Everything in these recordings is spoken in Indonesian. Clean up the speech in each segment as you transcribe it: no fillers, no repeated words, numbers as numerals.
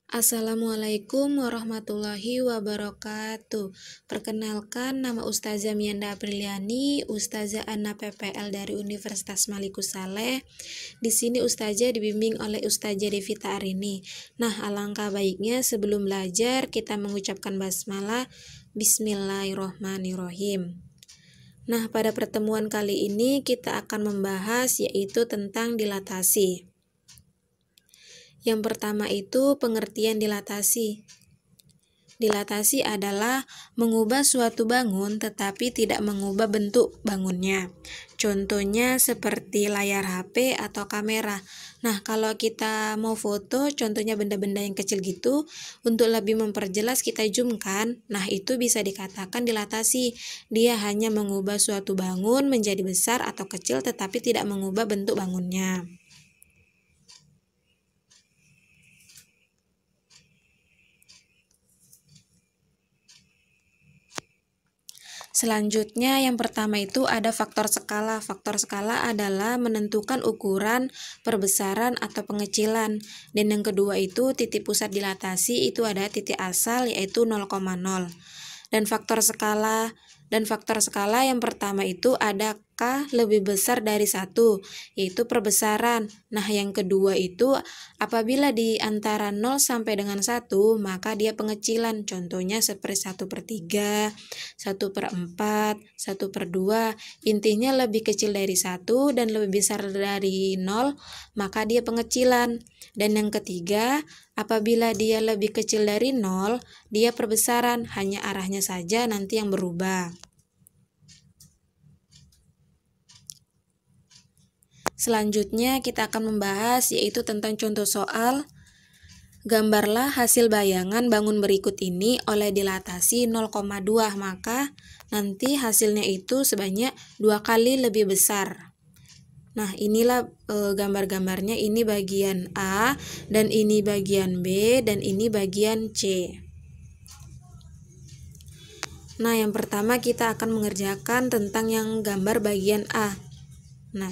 Assalamualaikum warahmatullahi wabarakatuh. Perkenalkan, nama Ustazah Mianda Apriliani, Ustazah Anna PPL dari Universitas Malikus Saleh. Di sini Ustazah dibimbing oleh Ustazah Devita Arini. Nah, alangkah baiknya sebelum belajar kita mengucapkan basmalah. Bismillahirrohmanirrohim. Nah, pada pertemuan kali ini kita akan membahas yaitu tentang dilatasi. Yang pertama itu pengertian dilatasi. Dilatasi adalah mengubah suatu bangun tetapi tidak mengubah bentuk bangunnya. Contohnya seperti layar HP atau kamera. Nah, kalau kita mau foto, contohnya benda-benda yang kecil gitu, untuk lebih memperjelas kita zoom kan. Nah, itu bisa dikatakan dilatasi. Dia hanya mengubah suatu bangun menjadi besar atau kecil tetapi tidak mengubah bentuk bangunnya. Selanjutnya yang pertama itu ada faktor skala. Faktor skala adalah menentukan ukuran, perbesaran atau pengecilan. Dan yang kedua itu titik pusat dilatasi itu ada titik asal yaitu 0,0. Dan faktor skala yang pertama itu ada K lebih besar dari 1, yaitu perbesaran. Nah, yang kedua itu apabila di antara 0 sampai dengan 1, maka dia pengecilan. Contohnya seperti 1/3, 1/4, 1/2. Intinya lebih kecil dari 1 dan lebih besar dari 0, maka dia pengecilan. Dan yang ketiga, apabila dia lebih kecil dari 0, dia perbesaran, hanya arahnya saja nanti yang berubah. Selanjutnya kita akan membahas yaitu tentang contoh soal. Gambarlah hasil bayangan bangun berikut ini oleh dilatasi 0,2, maka nanti hasilnya itu sebanyak 2 kali lebih besar. Nah, inilah gambar-gambarnya. Ini bagian A, dan ini bagian B, dan ini bagian C. Nah, yang pertama kita akan mengerjakan tentang yang gambar bagian A. Nah,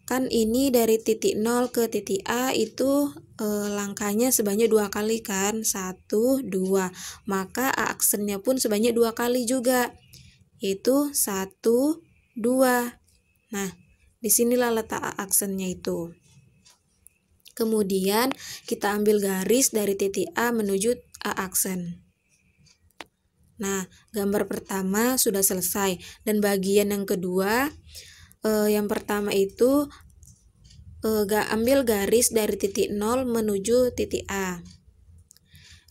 kan ini dari titik 0 ke titik A itu langkahnya sebanyak 2 kali kan, 1, 2. Maka A aksennya pun sebanyak 2 kali juga, yaitu 1, 2. Nah, disinilah letak A aksennya itu. Kemudian kita ambil garis dari titik A menuju A aksen. Nah, gambar pertama sudah selesai. Dan bagian yang kedua, yang pertama itu ambil garis dari titik 0 menuju titik A.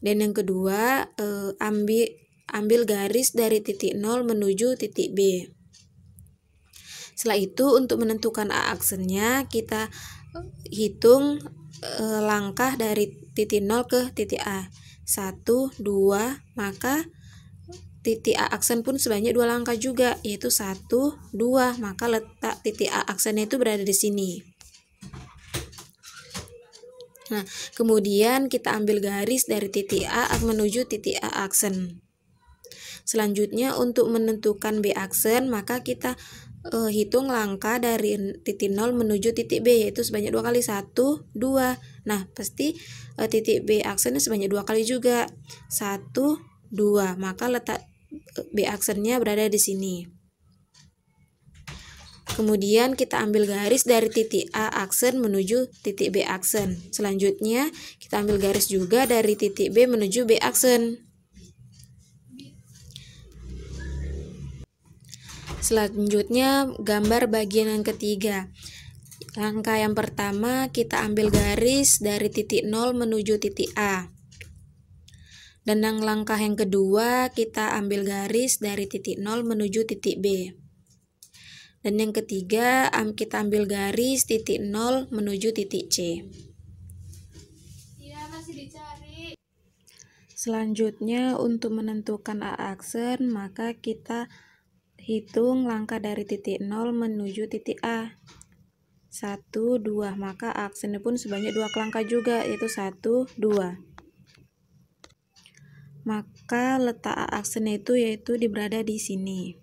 Dan yang kedua, ambil garis dari titik 0 menuju titik B. Setelah itu untuk menentukan A aksennya, kita hitung langkah dari titik 0 ke titik A. 1, 2, maka titik A aksen pun sebanyak 2 langkah juga, yaitu 1, 2, maka letak titik A aksennya itu berada di sini. Nah, kemudian kita ambil garis dari titik A menuju titik A aksen. Selanjutnya untuk menentukan B aksen, maka kita hitung langkah dari titik 0 menuju titik B, yaitu sebanyak 2 kali, 1, 2. Nah, pasti titik B aksennya sebanyak 2 kali juga, 1, 2, maka letak B aksennya berada di sini. Kemudian kita ambil garis dari titik A aksen menuju titik B aksen. Selanjutnya kita ambil garis juga dari titik B menuju B aksen. Selanjutnya gambar bagian yang ketiga. Langkah yang pertama kita ambil garis dari titik 0 menuju titik A. Dan yang langkah yang kedua kita ambil garis dari titik 0 menuju titik B. Dan yang ketiga kita ambil garis titik 0 menuju titik C. Selanjutnya untuk menentukan A aksen, maka kita hitung langkah dari titik 0 menuju titik A. 1, 2, maka A aksennya pun sebanyak 2 langkah juga, yaitu 1, 2. Maka letak A aksennya itu yaitu berada di sini.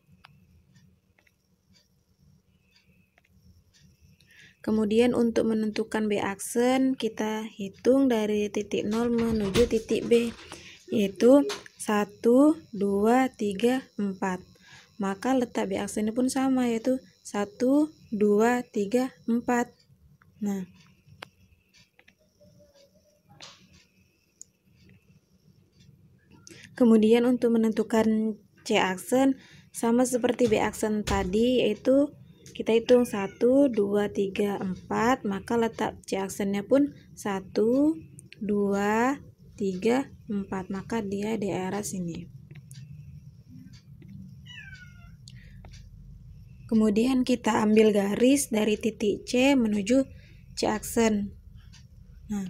Kemudian untuk menentukan B aksen, kita hitung dari titik 0 menuju titik B, yaitu 1, 2, 3, 4. Maka letak B aksennya pun sama, yaitu 1, 2, 3, 4. Nah, kemudian untuk menentukan C aksen, sama seperti B aksen tadi, yaitu kita hitung 1, 2, 3, 4, maka letak C aksennya pun 1, 2, 3, 4, maka dia di area sini. Kemudian kita ambil garis dari titik C menuju C aksen. Nah,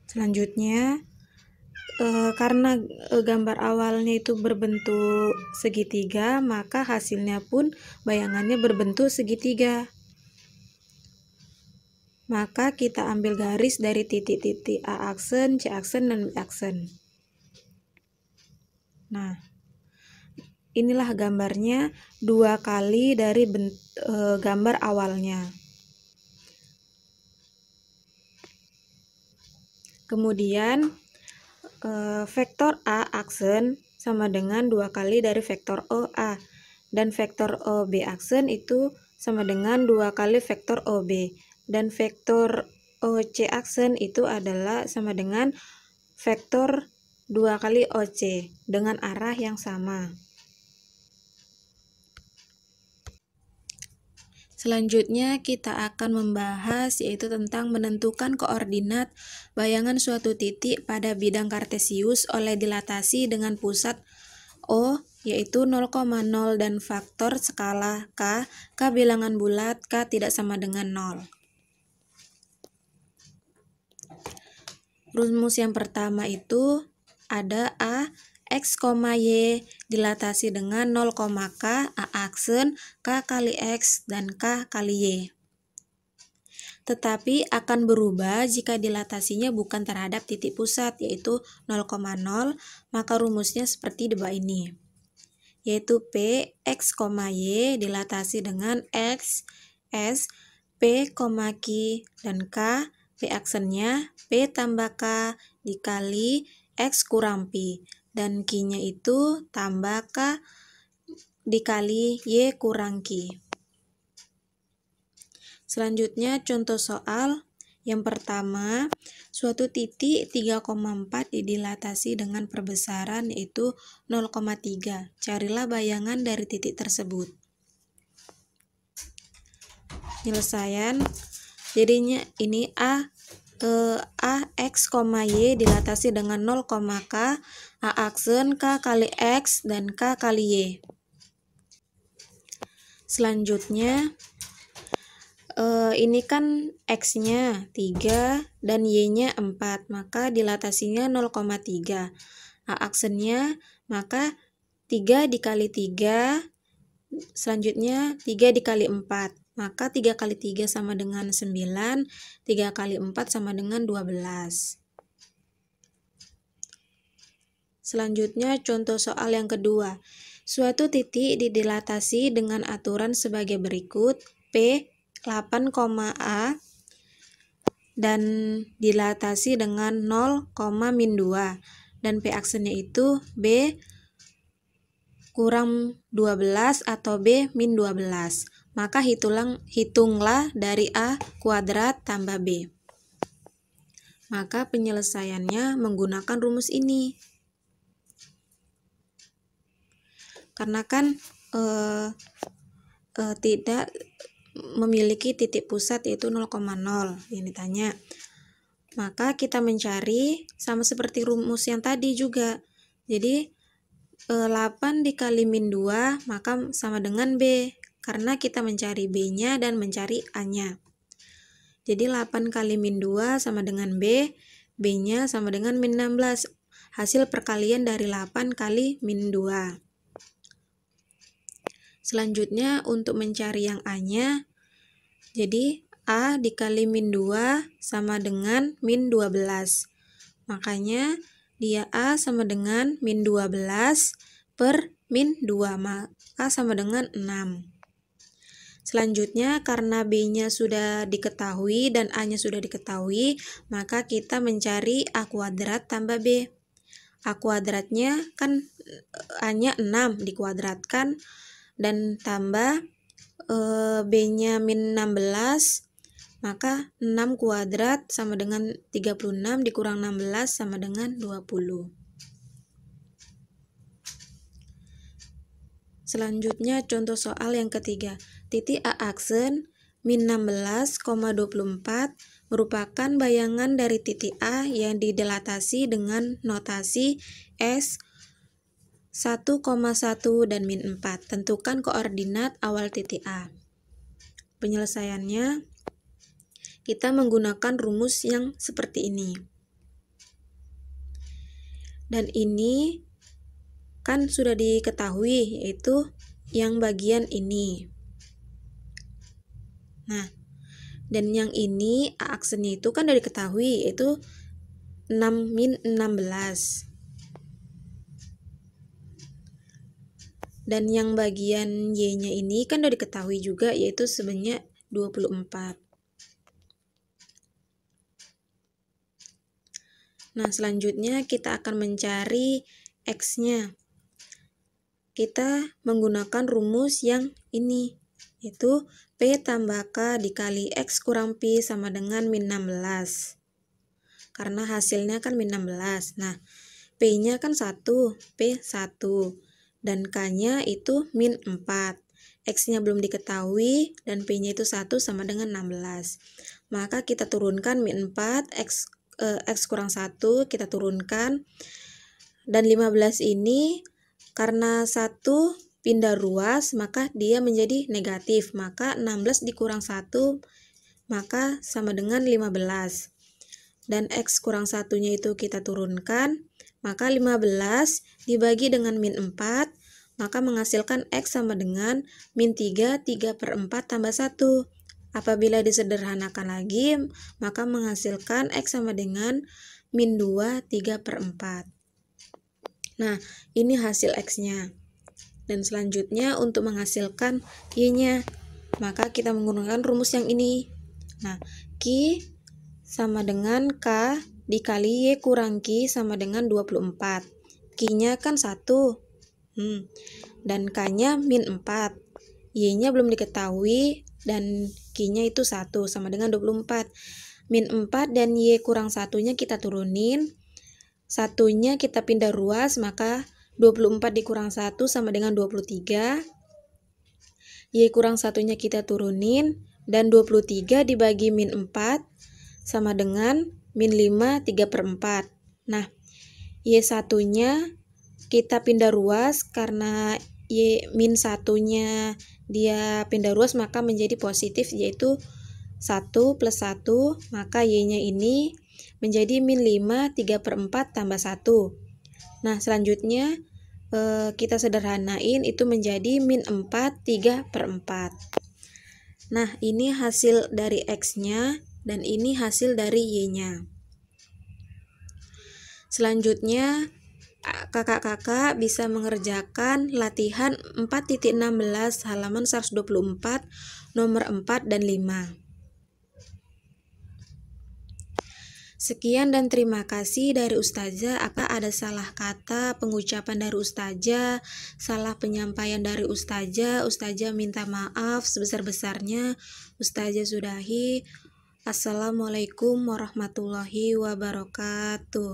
selanjutnya karena gambar awalnya itu berbentuk segitiga, maka hasilnya pun bayangannya berbentuk segitiga. Maka kita ambil garis dari titik-titik A aksen, C aksen, dan B aksen. Nah, inilah gambarnya 2 kali dari gambar awalnya. Kemudian vektor A aksen sama dengan 2 kali dari vektor OA, dan vektor OB aksen itu sama dengan 2 kali vektor OB, dan vektor OC aksen itu adalah sama dengan vektor 2 kali OC dengan arah yang sama. Selanjutnya kita akan membahas yaitu tentang menentukan koordinat bayangan suatu titik pada bidang kartesius oleh dilatasi dengan pusat O yaitu 0,0 dan faktor skala K bilangan bulat K tidak sama dengan 0. Rumus yang pertama itu ada A X, Y dilatasi dengan 0, K, A aksen, K kali X, dan K kali Y. Tetapi akan berubah jika dilatasinya bukan terhadap titik pusat, yaitu 0,0, maka rumusnya seperti di bawah ini. Yaitu P, X, Y dilatasi dengan X, S, P, Q, dan K, P aksennya P tambah K dikali X kurang P. Dan Q-nya itu tambah K dikali Y kurang Q. Selanjutnya contoh soal yang pertama, suatu titik 3,4 didilatasi dengan perbesaran yaitu 0,3. Carilah bayangan dari titik tersebut. Penyelesaian, jadinya ini A X, Y dilatasi dengan 0, K, A aksen, K kali X, dan K kali Y. Selanjutnya, ini kan X-nya 3 dan Y-nya 4, maka dilatasinya 0,3. A aksennya, maka 3 dikali 3, selanjutnya 3 dikali 4. Maka 3 kali 3 sama dengan 9, 3 kali 4 sama dengan 12. Selanjutnya contoh soal yang kedua. Suatu titik didilatasi dengan aturan sebagai berikut. P 8, A dan dilatasi dengan 0, min 2. Dan P aksennya itu B kurang 12 atau B min 12. Maka hitunglah dari A kuadrat tambah B. Maka penyelesaiannya menggunakan rumus ini. Karena kan tidak memiliki titik pusat yaitu 0,0 yang ditanya. Maka kita mencari sama seperti rumus yang tadi juga. Jadi 8 dikali min 2 maka sama dengan B. Karena kita mencari B-nya dan mencari A-nya. Jadi 8 kali min 2 sama dengan B, B-nya sama dengan min 16. Hasil perkalian dari 8 kali min 2. Selanjutnya untuk mencari yang A-nya, jadi A dikali min 2 sama dengan min 12. Makanya dia A sama dengan min 12 per min 2, maka sama dengan 6. Selanjutnya, karena B-nya sudah diketahui dan A-nya sudah diketahui, maka kita mencari A kuadrat tambah B. A kuadratnya kan A-nya 6 dikuadratkan dan tambah B-nya min 16, maka 6 kuadrat sama dengan 36 dikurang 16 sama dengan 20. Selanjutnya contoh soal yang ketiga. Titik A aksen min 16,24 merupakan bayangan dari titik A yang didilatasi dengan notasi S 1,1 dan min 4. Tentukan koordinat awal titik A. Penyelesaiannya, kita menggunakan rumus yang seperti ini. Dan ini kan sudah diketahui, yaitu yang bagian ini. Nah, dan yang ini A aksennya itu kan sudah diketahui, yaitu 6 min 16. Dan yang bagian Y-nya ini kan sudah diketahui juga, yaitu sebanyak 24. Nah, selanjutnya kita akan mencari X-nya. Kita menggunakan rumus yang ini, yaitu P tambah K dikali X kurang Pi sama dengan min 16. Karena hasilnya kan min 16. Nah, P-nya kan 1, P 1. Dan K-nya itu min 4. X-nya belum diketahui dan P-nya itu 1 sama dengan 16. Maka kita turunkan min 4, X kurang 1 kita turunkan. Dan 15 ini karena 1 pindah ruas, maka dia menjadi negatif. Maka 16 dikurang 1, maka sama dengan 15. Dan X kurang 1-nya itu kita turunkan. Maka 15 dibagi dengan min 4, maka menghasilkan X sama dengan min 3 per 4 tambah 1. Apabila disederhanakan lagi, maka menghasilkan X sama dengan min 2 per 4. Nah, ini hasil X-nya. Dan selanjutnya untuk menghasilkan Y-nya, maka kita menggunakan rumus yang ini. Nah, Q sama dengan K dikali Y kurang Q sama dengan 24. Q-nya kan 1. Dan K-nya min 4. Y-nya belum diketahui dan Q-nya itu 1 sama dengan 24. Min 4 dan Y kurang 1-nya kita turunin. Satunya kita pindah ruas, maka 24 dikurang 1 sama dengan 23. Y kurang 1-nya kita turunin. Dan 23 dibagi min 4 sama dengan min 5 per 4. Nah, Y 1-nya kita pindah ruas karena Y min 1-nya dia pindah ruas maka menjadi positif, yaitu 1 plus 1, maka Y-nya ini menjadi min 5 per 4 tambah 1. Nah, selanjutnya kita sederhanain itu menjadi min 4 per 4. Nah, ini hasil dari X-nya dan ini hasil dari Y-nya. Selanjutnya, kakak-kakak bisa mengerjakan latihan 4.16 halaman 124 nomor 4 dan 5. Sekian dan terima kasih dari Ustazah. Apakah ada salah kata pengucapan dari Ustazah, salah penyampaian dari Ustazah, Ustazah minta maaf sebesar-besarnya. Ustazah sudahi. Assalamualaikum warahmatullahi wabarakatuh.